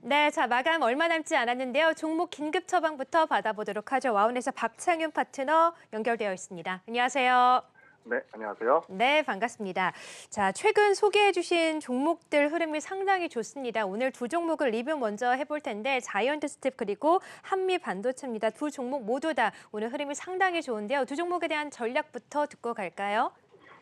네, 자, 마감 얼마 남지 않았는데요. 종목 긴급 처방부터 받아보도록 하죠. 와운에서 박창윤 파트너 연결되어 있습니다. 안녕하세요. 네, 안녕하세요. 네, 반갑습니다. 자, 최근 소개해주신 종목들 흐름이 상당히 좋습니다. 오늘 두 종목을 리뷰 먼저 해볼 텐데 자이언트 스텝 그리고 한미 반도체입니다. 두 종목 모두 다 오늘 흐름이 상당히 좋은데요. 두 종목에 대한 전략부터 듣고 갈까요?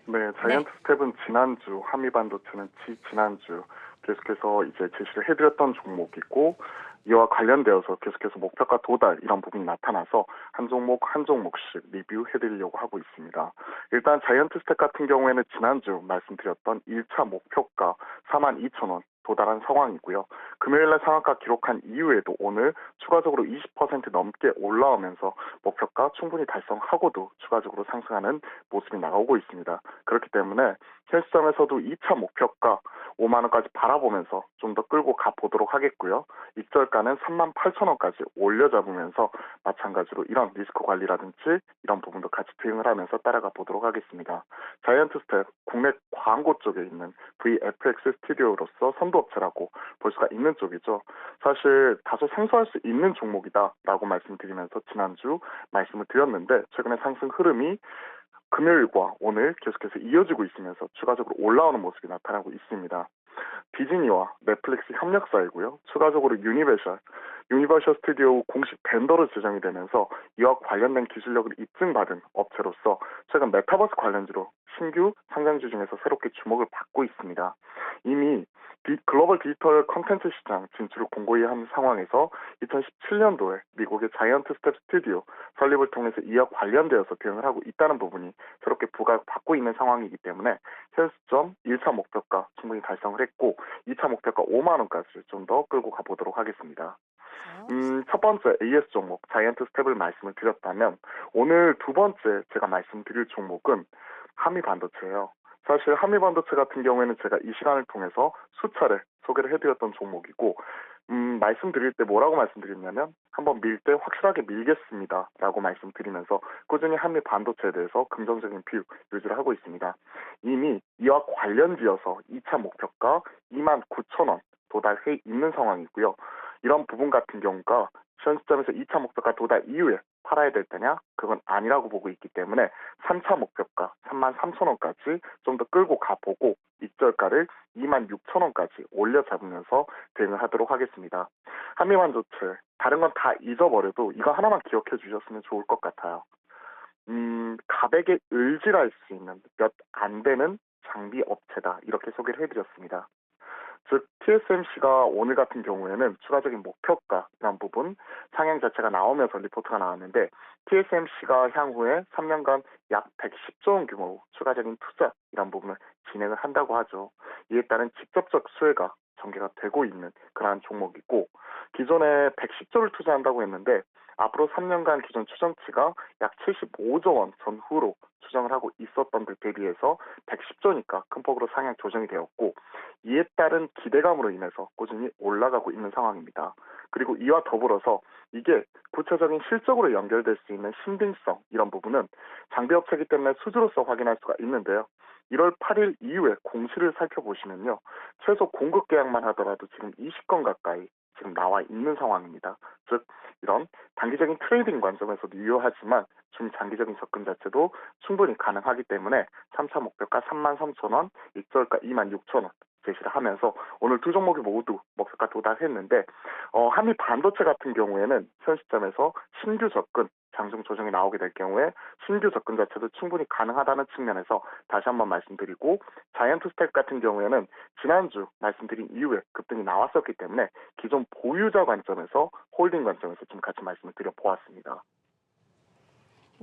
네, 네. 자이언트 스텝은 지난주, 한미반도체는 지난주 계속해서 이제 제시를 해드렸던 종목이고, 이와 관련되어서 계속해서 목표가 도달 이런 부분이 나타나서 한 종목 한 종목씩 리뷰해드리려고 하고 있습니다. 일단 자이언트 스텝 같은 경우에는 지난주 말씀드렸던 1차 목표가 42,000원 도달한 상황이고요. 금요일날 상한가 기록한 이후에도 오늘 추가적으로 20% 넘게 올라오면서 목표가 충분히 달성하고도 추가적으로 상승하는 모습이 나오고 있습니다. 그렇기 때문에 현 시점에서도 2차 목표가 5만 원까지 바라보면서 좀 더 끌고 가보도록 하겠고요. 익절가는 38,000원까지 올려잡으면서 마찬가지로 이런 리스크 관리라든지 이런 부분도 같이 대응을 하면서 따라가 보도록 하겠습니다. 자이언트 스텝 국내 광고 쪽에 있는 VFX 스튜디오로서 선도업체라고 볼 수가 있는 쪽이죠. 사실 다소 생소할 수 있는 종목이다라고 말씀드리면서 지난주 말씀을 드렸는데 최근에 상승 흐름이 금요일과 오늘 계속해서 이어지고 있으면서 추가적으로 올라오는 모습이 나타나고 있습니다. 디즈니와 넷플릭스 협력사이고요. 추가적으로 유니버셜 스튜디오 공식 벤더로 지정이 되면서 이와 관련된 기술력을 입증받은 업체로서 최근 메타버스 관련주로 신규 상장주 중에서 새롭게 주목을 받고 있습니다. 이미 글로벌 디지털 컨텐츠 시장 진출을 공고히 한 상황에서 2017년도에 미국의 자이언트 스텝 스튜디오 설립을 통해서 이와 관련되어서 대응을 하고 있다는 부분이 새롭게 부각받고 있는 상황이기 때문에 현 시점 1차 목표가 충분히 달성을 했고 2차 목표가 5만 원까지 좀 더 끌고 가보도록 하겠습니다. 첫 번째 AS 종목 자이언트 스텝을 말씀을 드렸다면 오늘 두 번째 제가 말씀드릴 종목은 한미 반도체예요. 사실 한미 반도체 같은 경우에는 제가 이 시간을 통해서 수차례 소개를 해드렸던 종목이고 말씀드릴 때 뭐라고 말씀드렸냐면 한번 밀 때 확실하게 밀겠습니다 라고 말씀드리면서 꾸준히 한미 반도체에 대해서 긍정적인 뷰 유지를 하고 있습니다. 이미 이와 관련지어서 2차 목표가 29,000원 도달해 있는 상황이고요. 이런 부분 같은 경우가 현 시점에서 2차 목표가 도달 이후에 팔아야 될 때냐? 그건 아니라고 보고 있기 때문에 3차 목표가 33,000원까지 좀 더 끌고 가보고 익절가를 26,000원까지 올려잡으면서 대응을 하도록 하겠습니다. 한미반도체 다른 건 다 잊어버려도 이거 하나만 기억해 주셨으면 좋을 것 같아요. 가백에 을지랄 수 있는 몇 안 되는 장비 업체다 이렇게 소개를 해드렸습니다. 즉 TSMC가 오늘 같은 경우에는 추가적인 목표가라는 부분 상향 자체가 나오면서 리포트가 나왔는데 TSMC가 향후에 3년간 약 110조 원 규모 추가적인 투자 이런 부분을 진행을 한다고 하죠. 이에 따른 직접적 수혜가 전개가 되고 있는 그러한 종목이고 기존에 110조를 투자한다고 했는데 앞으로 3년간 기존 추정치가 약 75조 원 전후로 추정을 하고 있었던 데 대비해서 110조니까 큰 폭으로 상향 조정이 되었고 이에 따른 기대감으로 인해서 꾸준히 올라가고 있는 상황입니다. 그리고 이와 더불어서 이게 구체적인 실적으로 연결될 수 있는 신빙성 이런 부분은 장비업체이기 때문에 수주로서 확인할 수가 있는데요. 1월 8일 이후에 공시를 살펴보시면요. 최소 공급 계약만 하더라도 지금 20건 가까이 지금 나와 있는 상황입니다. 즉 이런 단기적인 트레이딩 관점에서도 유효하지만 중장기적인 접근 자체도 충분히 가능하기 때문에 3차 목표가 33,000원, 익절가 26,000원 제시를 하면서 오늘 두 종목이 모두 목표가 도달했는데 한미 반도체 같은 경우에는 현 시점에서 신규 접근 장중 조정이 나오게 될 경우에 신규 접근 자체도 충분히 가능하다는 측면에서 다시 한번 말씀드리고 자이언트 스텝 같은 경우에는 지난주 말씀드린 이후에 급등이 나왔었기 때문에 기존 보유자 관점에서 홀딩 관점에서 좀 같이 말씀을 드려보았습니다.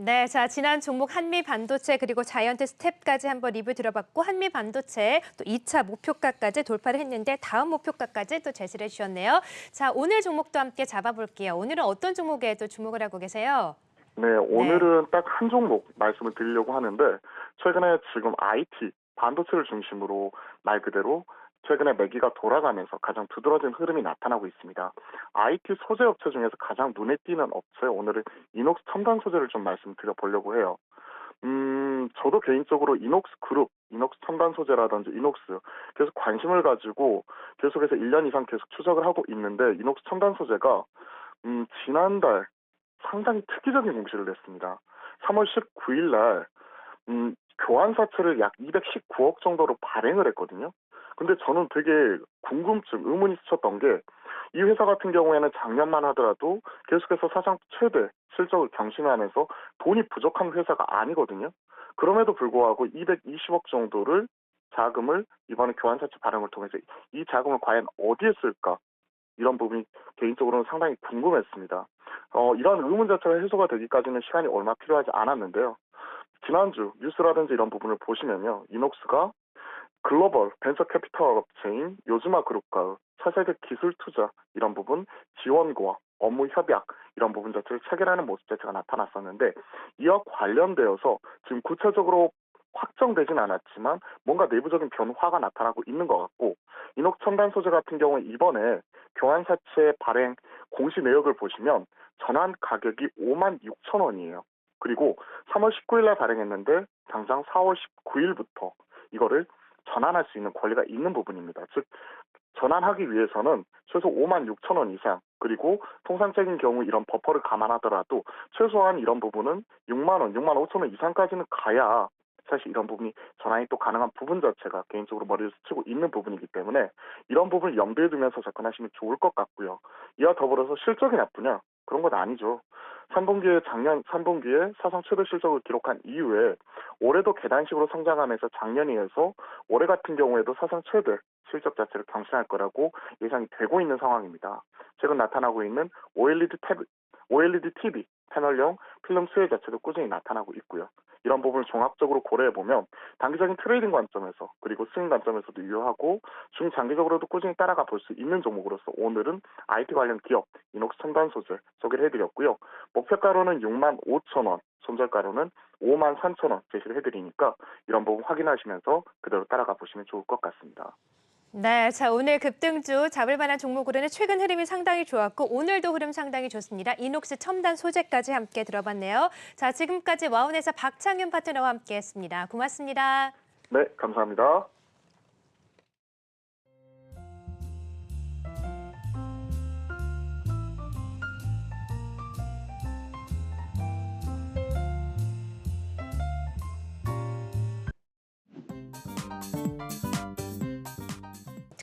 네, 자, 지난 종목 한미 반도체 그리고 자이언트 스텝까지 한번 리뷰 들어봤고 한미 반도체 또 2차 목표가까지 돌파를 했는데 다음 목표가까지 또 제시를 해주셨네요. 자, 오늘 종목도 함께 잡아볼게요. 오늘은 어떤 종목에 또 주목을 하고 계세요? 네, 네. 오늘은 딱 한 종목 말씀을 드리려고 하는데 최근에 지금 IT, 반도체를 중심으로 말 그대로 최근에 매기가 돌아가면서 가장 두드러진 흐름이 나타나고 있습니다. IT 소재 업체 중에서 가장 눈에 띄는 업체 오늘은 이녹스 첨단 소재를 좀 말씀드려 보려고 해요. 저도 개인적으로 이녹스 그룹, 이녹스 첨단 소재라든지 이녹스 계속 관심을 가지고 계속해서 1년 이상 계속 추적을 하고 있는데 이녹스 첨단 소재가 지난달 상당히 특이적인 공시를 냈습니다. 3월 19일 날 교환사채를 약 219억 정도로 발행을 했거든요. 근데 저는 되게 궁금증, 의문이 스쳤던 게 이 회사 같은 경우에는 작년만 하더라도 계속해서 사상 최대 실적을 경신하면서 돈이 부족한 회사가 아니거든요. 그럼에도 불구하고 220억 정도를 자금을 이번에 교환사채 발행을 통해서 이 자금을 과연 어디에 쓸까? 이런 부분이 개인적으로는 상당히 궁금했습니다. 이런 의문 자체가 해소가 되기까지는 시간이 얼마 필요하지 않았는데요. 지난주 뉴스라든지 이런 부분을 보시면요. 이녹스가 글로벌 벤처 캐피탈 업체인 요즈마 그룹과 차세대 기술 투자 이런 부분 지원과 업무 협약 이런 부분 자체를 체결하는 모습 자체가 나타났었는데 이와 관련되어서 지금 구체적으로 확정되진 않았지만 뭔가 내부적인 변화가 나타나고 있는 것 같고 이녹 첨단 소재 같은 경우 이번에 교환사채 발행 공시 내역을 보시면 전환 가격이 5만 6천 원이에요. 그리고 3월 19일 날 발행했는데 당장 4월 19일부터 이거를 전환할 수 있는 권리가 있는 부분입니다. 즉 전환하기 위해서는 최소 5만 6천 원 이상 그리고 통상적인 경우 이런 버퍼를 감안하더라도 최소한 이런 부분은 6만 원, 6만 5천 원 이상까지는 가야 사실 이런 부분이 전환이 또 가능한 부분 자체가 개인적으로 머리를 스치고 있는 부분이기 때문에 이런 부분을 염두에 두면서 접근하시면 좋을 것 같고요. 이와 더불어서 실적이 나쁘냐? 그런 건 아니죠. 작년 3분기에 사상 최대 실적을 기록한 이후에 올해도 계단식으로 성장하면서 작년에 이어서 올해 같은 경우에도 사상 최대 실적 자체를 경신할 거라고 예상이 되고 있는 상황입니다. 최근 나타나고 있는 OLED TV 패널형 필름 수혜 자체도 꾸준히 나타나고 있고요. 이런 부분을 종합적으로 고려해보면 단기적인 트레이딩 관점에서 그리고 스윙 관점에서도 유효하고 중장기적으로도 꾸준히 따라가 볼 수 있는 종목으로서 오늘은 IT 관련 기업 이녹스 첨단 소재 소개를 해드렸고요. 목표가로는 6만 5천 원, 손절가로는 5만 3천 원 제시를 해드리니까 이런 부분 확인하시면서 그대로 따라가 보시면 좋을 것 같습니다. 네, 자 오늘 급등주 잡을 만한 종목으로는 최근 흐름이 상당히 좋았고 오늘도 흐름 상당히 좋습니다. 이녹스 첨단 소재까지 함께 들어봤네요. 자 지금까지 와운에서 박창윤 파트너와 함께했습니다. 고맙습니다. 네, 감사합니다.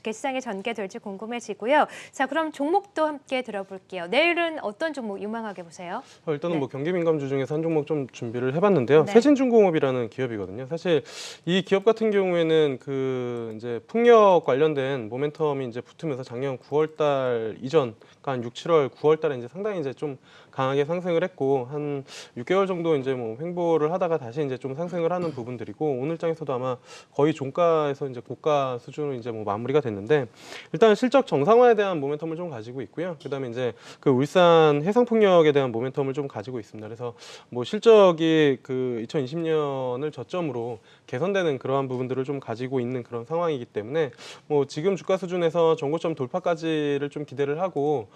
어떻게 시장이 전개될지 궁금해지고요. 자, 그럼 종목도 함께 들어볼게요. 내일은 어떤 종목 유망하게 보세요? 일단은 네. 뭐 경기 민감주 중에서 한 종목 좀 준비를 해봤는데요. 네. 세진중공업이라는 기업이거든요. 사실 이 기업 같은 경우에는 그 이제 풍력 관련된 모멘텀이 이제 붙으면서 작년 9월달 이전, 그러니까 한 6, 7월, 9월달에 이제 상당히 이제 좀 강하게 상승을 했고 한 6개월 정도 이제 뭐 횡보를 하다가 다시 이제 좀 상승을 하는 부분들이고 오늘장에서도 아마 거의 종가에서 이제 고가 수준으로 이제 뭐 마무리가 됐는데 일단 실적 정상화에 대한 모멘텀을 좀 가지고 있고요. 그다음에 이제 그 울산 해상풍력에 대한 모멘텀을 좀 가지고 있습니다. 그래서 뭐 실적이 그 2020년을 저점으로 개선되는 그러한 부분들을 좀 가지고 있는 그런 상황이기 때문에 뭐 지금 주가 수준에서 전고점 돌파까지를 좀 기대를 하고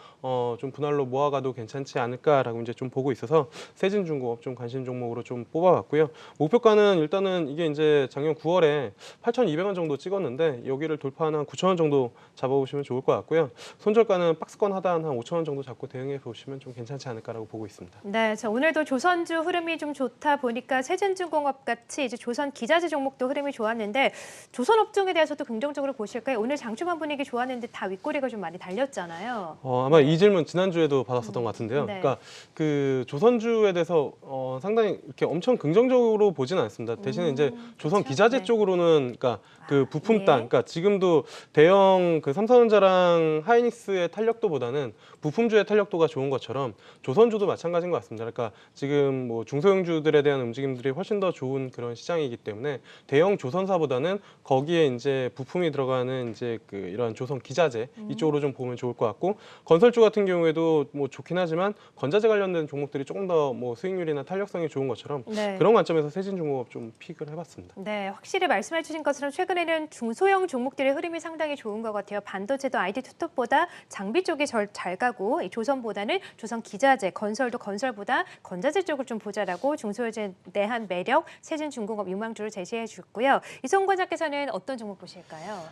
좀 분할로 모아가도 괜찮지 않을까라고 이제 좀 보고 있어서 세진중공업 좀 관심 종목으로 좀 뽑아봤고요. 목표가는 일단은 이게 이제 작년 9월에 8,200원 정도 찍었는데 여기를 돌파하는 한 9,000원 정도 잡아보시면 좋을 것 같고요. 손절가는 박스권 하단 한 5,000원 정도 잡고 대응해 보시면 좀 괜찮지 않을까라고 보고 있습니다. 네, 자 오늘도 조선주 흐름이 좀 좋다 보니까 세진중공업 같이 이제 조선 기자재 종목도 흐름이 좋았는데 조선 업종에 대해서도 긍정적으로 보실까요? 오늘 장중한 분위기 좋았는데 다 윗꼬리가 좀 많이 달렸잖아요. 아마 이 질문 지난주에도 받았었던 것 같은데요. 네. 그러니까 그 조선주에 대해서 상당히 이렇게 엄청 긍정적으로 보지는 않습니다. 대신에 이제 조선 그렇죠? 기자재 네. 쪽으로는 그러니까 그 부품단, 예. 그러니까 지금도 대형 그 삼성전자랑 하이닉스의 탄력도보다는 부품주의 탄력도가 좋은 것처럼 조선주도 마찬가지인 것 같습니다. 그러니까 지금 뭐 중소형주들에 대한 움직임들이 훨씬 더 좋은 그런 시장이기 때문에 대형 조선사보다는 거기에 이제 부품이 들어가는 이제 그 이런 조선 기자재 이쪽으로 좀 보면 좋을 것 같고 건설주 같은 경우에도 뭐 좋긴 하지만 원자재 관련된 종목들이 조금 더 뭐 수익률이나 탄력성이 좋은 것처럼 네. 그런 관점에서 세진중공업 좀 픽을 해봤습니다. 네, 확실히 말씀해 주신 것처럼 최근에는 중소형 종목들의 흐름이 상당히 좋은 것 같아요. 반도체도 IT 투톱보다 장비 쪽이 잘 가고 이 조선보다는 조선 기자재, 건설도 건설보다 건자재 쪽을 좀 보자라고 중소형에 대한 매력, 세진중공업 유망주를 제시해 주셨고요. 이성 과장께서는 어떤 종목 보실까요?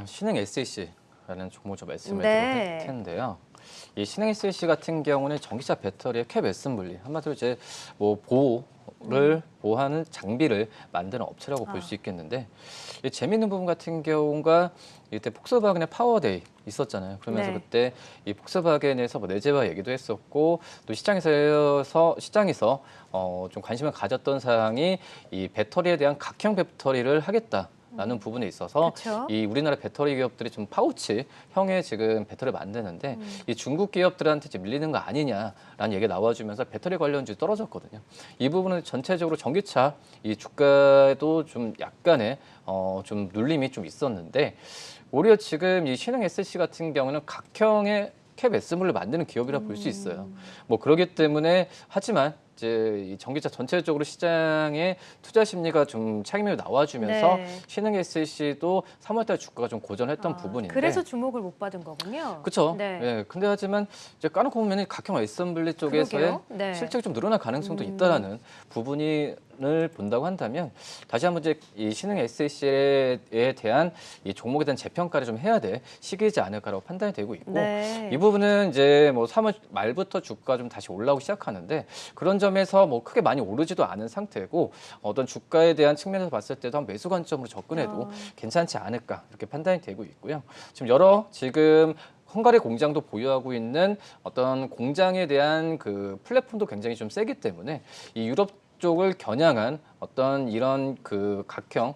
신흥 SEC라는 종목 좀 말씀을 네. 드릴 텐데요. 이 신흥 SEC 같은 경우는 전기차 배터리의 캡 애셈블리, 한마디로 이제 뭐 보호를 보호하는 장비를 만드는 업체라고 볼 수 있겠는데, 이 재미있는 부분 같은 경우가 이때 폭스바겐의 파워데이 있었잖아요. 그러면서 네. 그때 이 폭스바겐에서 뭐 내재화 얘기도 했었고, 또 시장에서 좀 관심을 가졌던 사항이 이 배터리에 대한 각형 배터리를 하겠다. 라는 부분에 있어서 그쵸. 이 우리나라 배터리 기업들이 좀 파우치 형의 지금 배터리를 만드는데 이 중국 기업들한테 지금 밀리는 거 아니냐라는 얘기가 나와주면서 배터리 관련주가 떨어졌거든요. 이 부분은 전체적으로 전기차 이 주가도 좀 약간의 좀 눌림이 좀 있었는데, 오히려 지금 이 신흥 SC 같은 경우는 각형의 캡 애스블을 만드는 기업이라 볼 수 있어요. 뭐 그렇기 때문에, 하지만 이제 이 전기차 전체적으로 시장의 투자 심리가 좀 차익률이 나와주면서 네. 신흥 SEC도 3월달 주가가 좀 고전했던 부분인데. 그래서 주목을 못 받은 거군요. 그렇죠. 네. 예. 근데 하지만 이제 까놓고 보면 각형 애썸블리 쪽에서의 그러게요. 네. 실적이 좀 늘어날 가능성도 있다라는 부분을 본다고 한다면, 다시 한번 이제 이 신흥 SEC에 대한 이 종목에 대한 재평가를 좀 해야 될 시기이지 않을까라고 판단이 되고 있고, 네. 이 부분은 이제 뭐 3월 말부터 주가 좀 다시 올라오기 시작하는데, 그런 점에서 뭐 크게 많이 오르지도 않은 상태고, 어떤 주가에 대한 측면에서 봤을 때도 한 매수 관점으로 접근해도 괜찮지 않을까 이렇게 판단이 되고 있고요. 지금 헝가리 공장도 보유하고 있는 어떤 공장에 대한 그 플랫폼도 굉장히 좀 세기 때문에 이 유럽 쪽을 겨냥한 어떤 이런 그 각형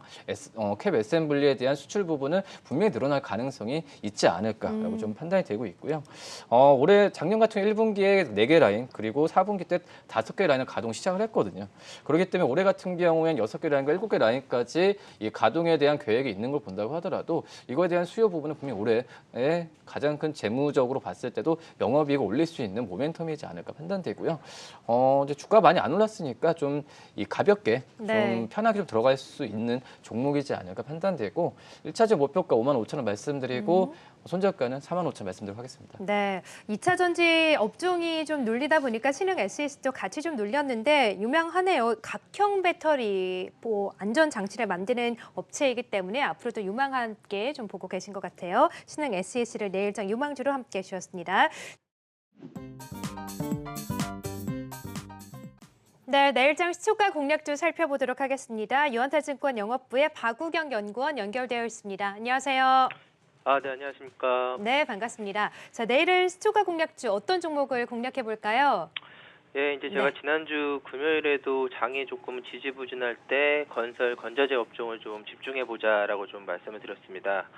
캡 애셈블리에 대한 수출 부분은 분명히 늘어날 가능성이 있지 않을까라고 좀 판단이 되고 있고요. 올해 작년 같은 경우 1분기에 4개 라인, 그리고 4분기 때 5개 라인을 가동 시작을 했거든요. 그렇기 때문에 올해 같은 경우에는 6개 라인과 7개 라인까지 이 가동에 대한 계획이 있는 걸 본다고 하더라도, 이거에 대한 수요 부분은 분명히 올해에 가장 큰 재무적으로 봤을 때도 영업이익을 올릴 수 있는 모멘텀이지 않을까 판단되고요. 이제 주가 많이 안 올랐으니까 좀 이 가볍게 네. 좀 편하게 좀 들어갈 수 있는 종목이지 않을까 판단되고, 1차적 목표가 55,000원 말씀드리고 손절가는 45,000원 말씀드리도록 하겠습니다. 네, 2차 전지 업종이 좀 눌리다 보니까 신흥 SEC도 같이 좀 눌렸는데 유명하네요. 각형 배터리 안전 장치를 만드는 업체이기 때문에 앞으로도 유망하게 좀 보고 계신 것 같아요. 신흥 SEC를 내일장 유망주로 함께해 주셨습니다. 네, 내일장 시초가 공략주 살펴보도록 하겠습니다. 유한타증권 영업부의 박우경 연구원 연결되어 있습니다. 안녕하세요. 네, 안녕하십니까. 네, 반갑습니다. 자, 내일은 시초가 공략주 어떤 종목을 공략해 볼까요? 예, 이제 제가 네. 지난주 금요일에도 장이 조금 지지부진할 때 건자재 업종을 좀 집중해 보자라고 좀 말씀을 드렸습니다.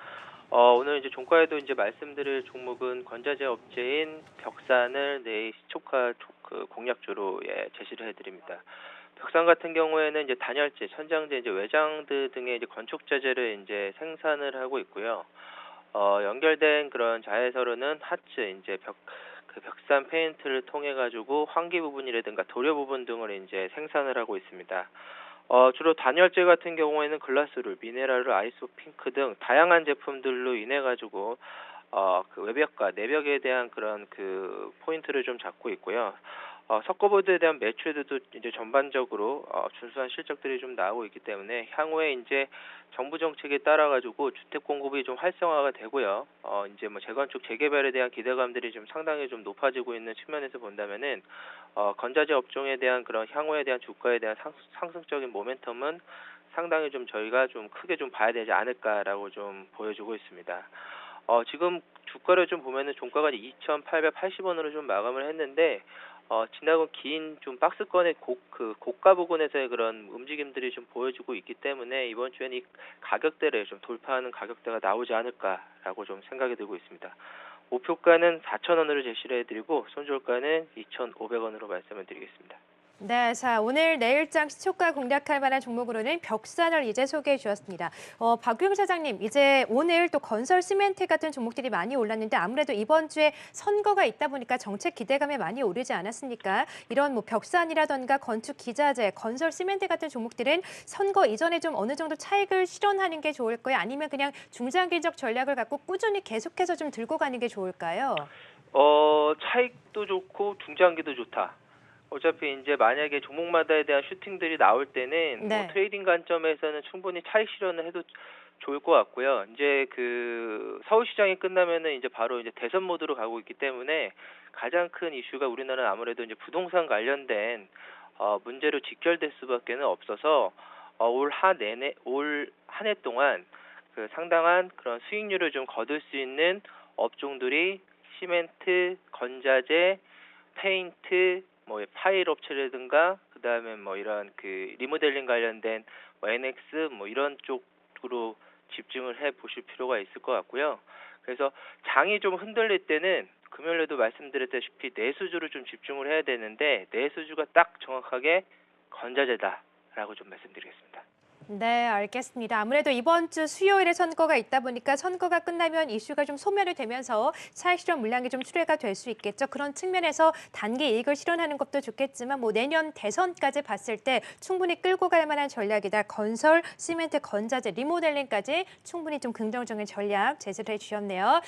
오늘 이제 종가에도 이제 말씀드릴 종목은 건자재 업체인 벽산을 내일 시초가 공략주로 제시를 해드립니다. 벽산 같은 경우에는 이제 단열재, 천장재, 이제 외장재 등의 이제 건축자재를 이제 생산을 하고 있고요. 연결된 그런 자회사로는 하츠, 이제 벽산 페인트를 통해 가지고 환기 부분이라든가 도료 부분 등을 이제 생산을 하고 있습니다. 주로 단열재 같은 경우에는 글라스룰, 미네랄룰, 아이소 핑크 등 다양한 제품들로 인해 가지고 그 외벽과 내벽에 대한 그런 그 포인트를 좀 잡고 있고요. 석고보드에 대한 매출도 이제 전반적으로 준수한 실적들이 좀 나오고 있기 때문에 향후에 이제 정부 정책에 따라 가지고 주택 공급이 좀 활성화가 되고요. 이제 뭐 재건축 재개발에 대한 기대감들이 좀 상당히 좀 높아지고 있는 측면에서 본다면은 건자재 업종에 대한 그런 향후에 대한 주가에 대한 상승적인 모멘텀은 상당히 좀 저희가 좀 크게 좀 봐야 되지 않을까라고 좀 보여주고 있습니다. 지금 주가를 좀 보면은 종가가 2,880원으로 좀 마감을 했는데, 지나고 긴 좀 박스권의 고가 부근에서의 그런 움직임들이 좀 보여주고 있기 때문에 이번 주에는 이 가격대를 좀 돌파하는 가격대가 나오지 않을까라고 좀 생각이 들고 있습니다. 목표가는 4,000원으로 제시를 해드리고 손절가는 2,500원으로 말씀을 드리겠습니다. 네, 자 오늘 내일장 시초가 공략할 만한 종목으로는 벽산을 이제 소개해 주었습니다. 박규영 사장님, 이제 오늘 또 건설 시멘트 같은 종목들이 많이 올랐는데 아무래도 이번 주에 선거가 있다 보니까 정책 기대감에 많이 오르지 않았습니까? 이런 뭐 벽산이라던가 건축 기자재, 건설 시멘트 같은 종목들은 선거 이전에 좀 어느 정도 차익을 실현하는 게 좋을까요? 아니면 그냥 중장기적 전략을 갖고 꾸준히 계속해서 좀 들고 가는 게 좋을까요? 차익도 좋고 중장기도 좋다. 어차피 이제 만약에 종목마다에 대한 슈팅들이 나올 때는 네. 뭐 트레이딩 관점에서는 충분히 차익 실현을 해도 좋을 것 같고요. 이제 그 서울시장이 끝나면은 이제 바로 이제 대선 모드로 가고 있기 때문에 가장 큰 이슈가 우리나라는 아무래도 이제 부동산 관련된 문제로 직결될 수밖에는 없어서 올 한 해 동안 그 상당한 그런 수익률을 좀 거둘 수 있는 업종들이 시멘트, 건자재, 페인트, 뭐 파일 업체라든가 그다음에 뭐 이런 그 리모델링 관련된 뭐 NX 뭐 이런 쪽으로 집중을 해 보실 필요가 있을 것 같고요. 그래서 장이 좀 흔들릴 때는 금요일에도 말씀드렸다시피 내수주를 좀 집중을 해야 되는데 내수주가 딱 정확하게 건자재다라고 좀 말씀드리겠습니다. 네, 알겠습니다. 아무래도 이번 주 수요일에 선거가 있다 보니까 선거가 끝나면 이슈가 좀 소멸이 되면서 차익 실현 물량이 좀 출회가 될 수 있겠죠. 그런 측면에서 단기 이익을 실현하는 것도 좋겠지만 뭐 내년 대선까지 봤을 때 충분히 끌고 갈 만한 전략이다. 건설, 시멘트, 건자재, 리모델링까지 충분히 좀 긍정적인 전략 제시를 해주셨네요.